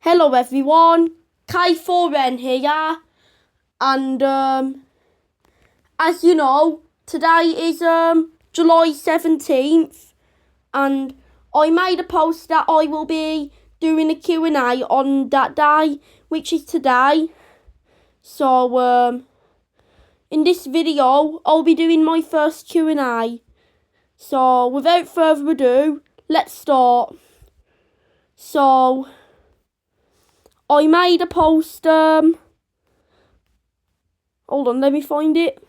Hello everyone, K4N here, and as you know, today is July 17th, and I made a post that I will be doing a Q&A on that day, which is today. So in this video, I'll be doing my first Q&A. So without further ado, let's start. So I made a post, hold on, let me find it.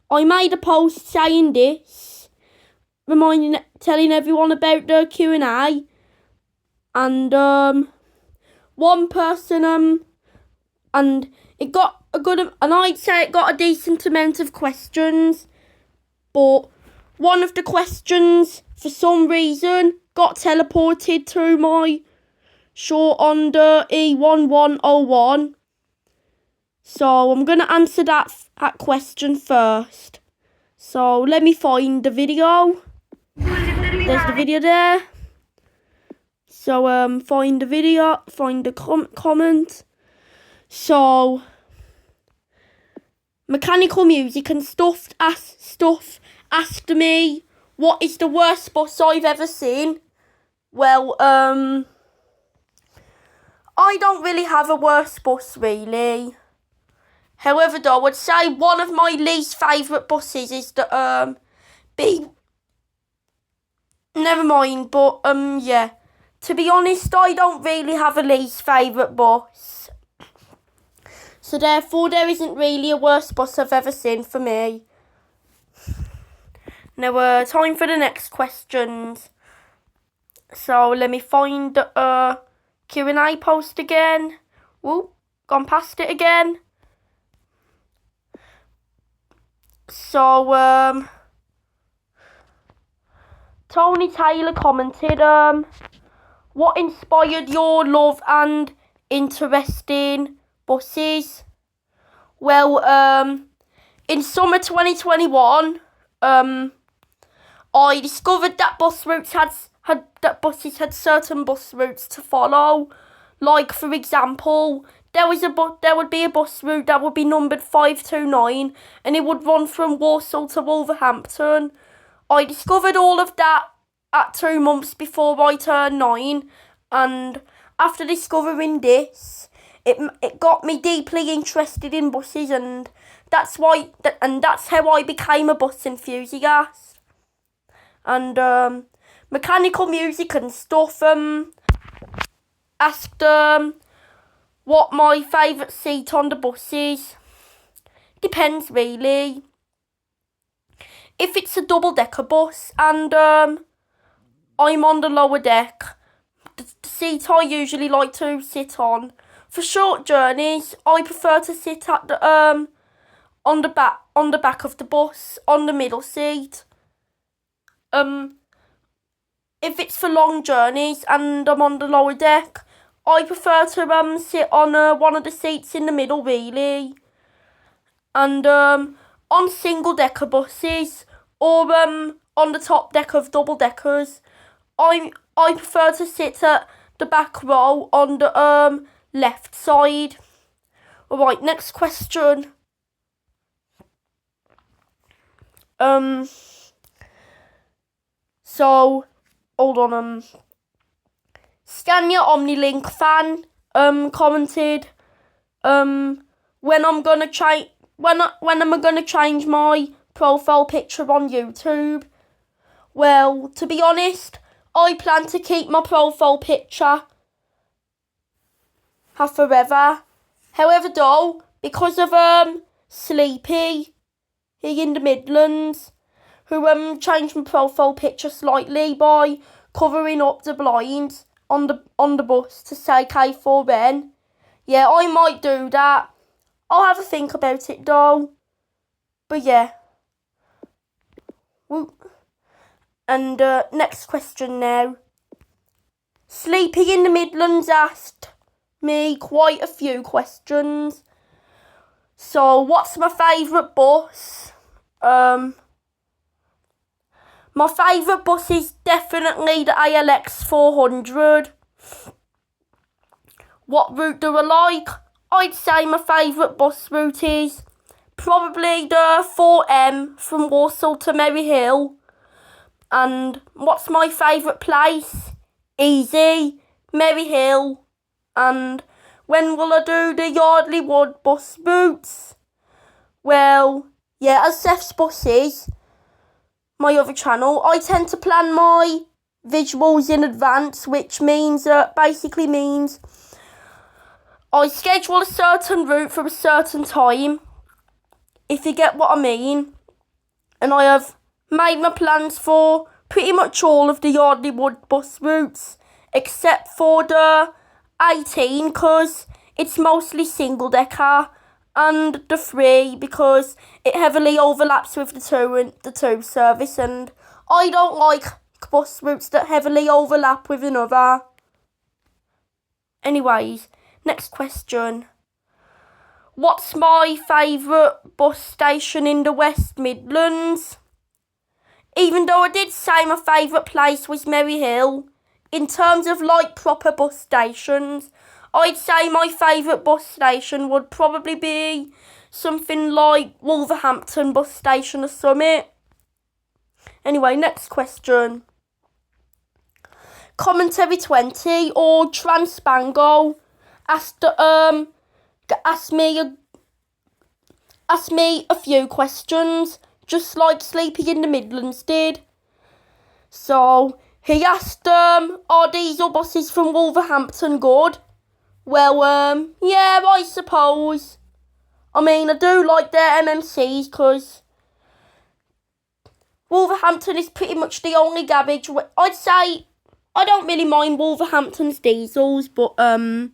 I made a post saying this, telling everyone about the Q&A, and one person, and it got and I'd say it got a decent amount of questions, but one of the questions, for some reason, got teleported to my short on the E1101. So I'm going to answer that question first. So let me find the video. There's the video there. So find the video, find the comment. So Mechanical Music and Stuff asked me, what is the worst bus I've ever seen? Well, I don't really have a worst bus, really. However, though, I would say one of my least favourite buses is the, never mind, but, yeah. To be honest, I don't really have a least favourite bus. So, therefore, there isn't really a worst bus I've ever seen for me. Now, time for the next questions. So, let me find the, Q&A post again. Whoop, gone past it again. So, Tony Taylor commented, what inspired your love and interest in buses? Well, in summer 2021, I discovered that buses had certain bus routes to follow. Like, for example, there would be a bus route that would be numbered 529, and it would run from Walsall to Wolverhampton. I discovered all of that at 2 months before I turned 9, and after discovering this, it got me deeply interested in buses, and that's how I became a bus enthusiast. And Mechanical Music and Stuff asked what my favourite seat on the bus is. Depends, really. If it's a double-decker bus and I'm on the lower deck, the seat I usually like to sit on. For short journeys, I prefer to sit at the on the back of the bus, on the middle seat. If it's for long journeys and I'm on the lower deck, I prefer to sit on one of the seats in the middle, really. And on single-decker buses or on the top deck of double-deckers, I prefer to sit at the back row on the left side. Alright, next question. So, hold on, Scania Omnilink fan commented when am I gonna change my profile picture on YouTube? Well, to be honest, I plan to keep my profile picture forever. However, though, because of Sleepy here in the Midlands, who changed my profile picture slightly by covering up the blinds on the bus to say K4N. Yeah, I might do that. I'll have a think about it, though. But yeah. And next question now. Sleepy in the Midlands asked me quite a few questions. So, what's my favourite bus? My favourite bus is definitely the ALX 400. What route do I like? I'd say my favourite bus route is probably the 4M from Walsall to Maryhill. And what's my favourite place? Easy, Maryhill. And when will I do the Yardley Wood bus routes? Well, yeah, as Seth's Buses, my other channel, I tend to plan my visuals in advance, which basically means I schedule a certain route for a certain time, if you get what I mean. And I have made my plans for pretty much all of the Yardley Wood bus routes, except for the 18, because it's mostly single decker, and the 3 because it heavily overlaps with the 2 service, and I don't like bus routes that heavily overlap with another. Anyways, next question. What's my favourite bus station in the West Midlands? Even though I did say my favourite place was Maryhill, in terms of like proper bus stations, I'd say my favourite bus station would probably be something like Wolverhampton bus station or something. Anyway, next question. Commentary 20 or Transpango asked me a few questions, just like Sleepy in the Midlands did. So he asked, are diesel buses from Wolverhampton good? Well, yeah, I suppose. I mean, I do like their MMCs because Wolverhampton is pretty much the only garage. I'd say I don't really mind Wolverhampton's diesels, but I'd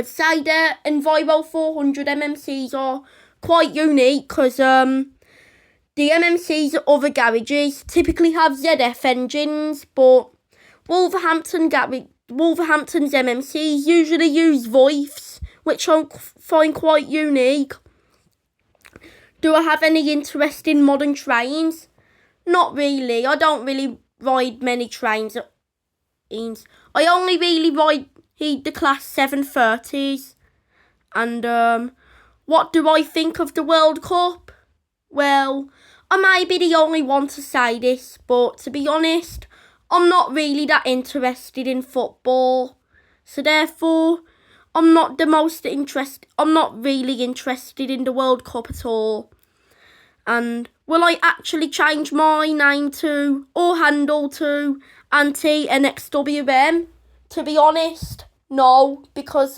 say their Enviro 400 MMCs are quite unique because the MMCs at other garages typically have ZF engines, but Wolverhampton's MMCs usually use Voifs, which I find quite unique. Do I have any interest in modern trains? Not really. I don't really ride many trains. I only really ride the Class 730s. And what do I think of the World Cup? Well, I may be the only one to say this, but to be honest, I'm not really that interested in football. So therefore, I'm not really interested in the World Cup at all. And will I actually change my name to, or handle to, anti-NXWM? To be honest, no, because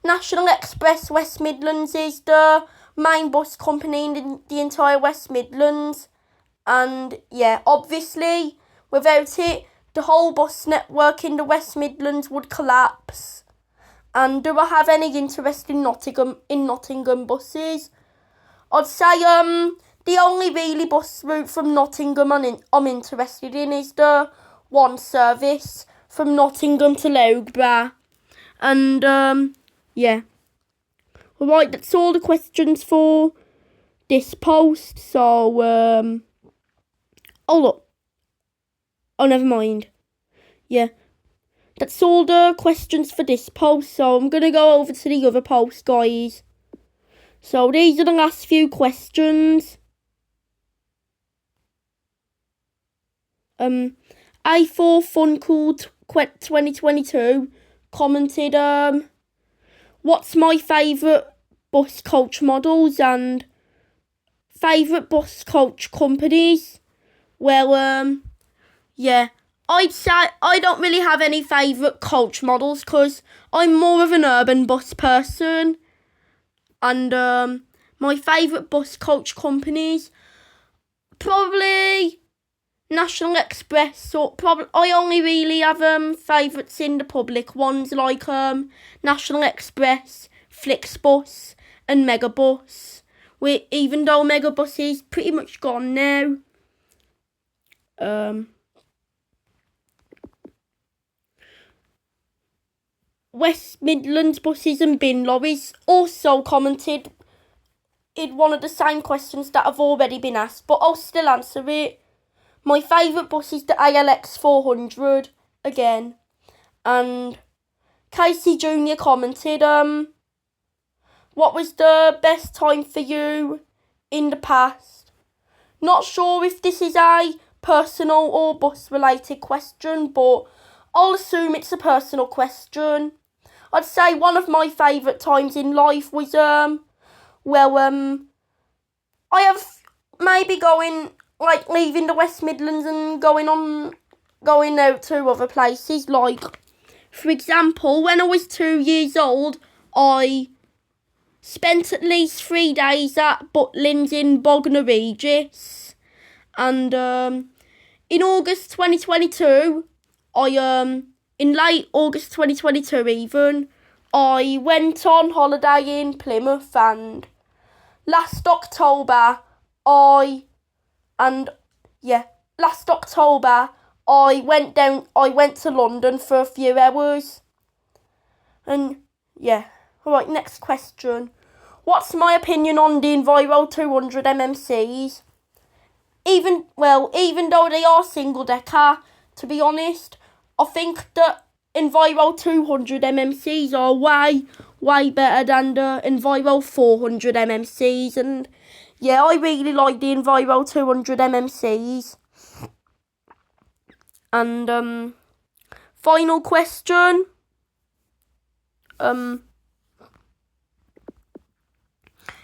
National Express West Midlands is the main bus company in the entire West Midlands. And yeah, obviously, without it, the whole bus network in the West Midlands would collapse. And do I have any interest in Nottingham buses? I'd say the only really bus route from Nottingham I'm interested in is the one service from Nottingham to Loughborough. And yeah. Alright, that's all the questions for this post. So oh look. Oh, never mind. Yeah. That's all the questions for this post, so I'm going to go over to the other post, guys. So these are the last few questions. A4 Funcool 2022 commented, what's my favourite bus coach models and favourite bus coach companies? Well, yeah, I'd say I don't really have any favourite coach models because I'm more of an urban bus person. And my favourite bus coach companies, probably National Express, or I only really have favourites in the public ones like National Express, Flixbus and Megabus. Even though Megabus is pretty much gone now. West Midlands Buses and Bin Lorries also commented repeated one of the same questions that have already been asked, but I'll still answer it. My favourite bus is the ALX 400 again. And Casey Jr. commented, what was the best time for you in the past? Not sure if this is a personal or bus related question, but I'll assume it's a personal question. I'd say one of my favourite times in life was, I have maybe leaving the West Midlands and going out to other places. Like, for example, when I was 2 years old, I spent at least 3 days at Butlins in Bognor Regis. And in August 2022, in late August 2022 even, I went on holiday in Plymouth, and last October I went to London for a few hours. And yeah. Alright, next question. What's my opinion on the Enviro 200 MMCs? Even though they are single decker, to be honest, I think that Enviro 200 MMCs are way better than the Enviro 400 MMCs. And yeah, I really like the Enviro 200 MMCs. And final question.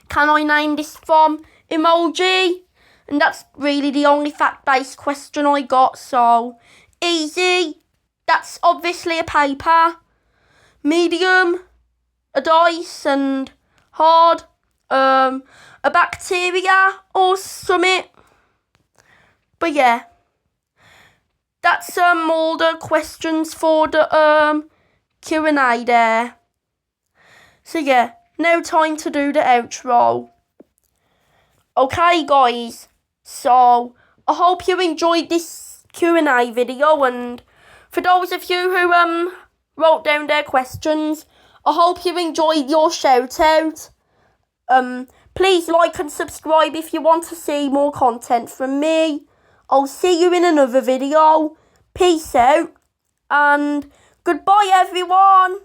Can I name this from emoji? And that's really the only fact-based question I got, so easy. That's obviously a paper. Medium, a dice, and hard, a bacteria or something. But yeah, that's all the questions for the Q&A there. So yeah, now time to do the outro. Okay guys, so I hope you enjoyed this Q&A video, and for those of you who wrote down their questions, I hope you enjoyed your shout out. Please like and subscribe if you want to see more content from me. I'll see you in another video. Peace out and goodbye everyone.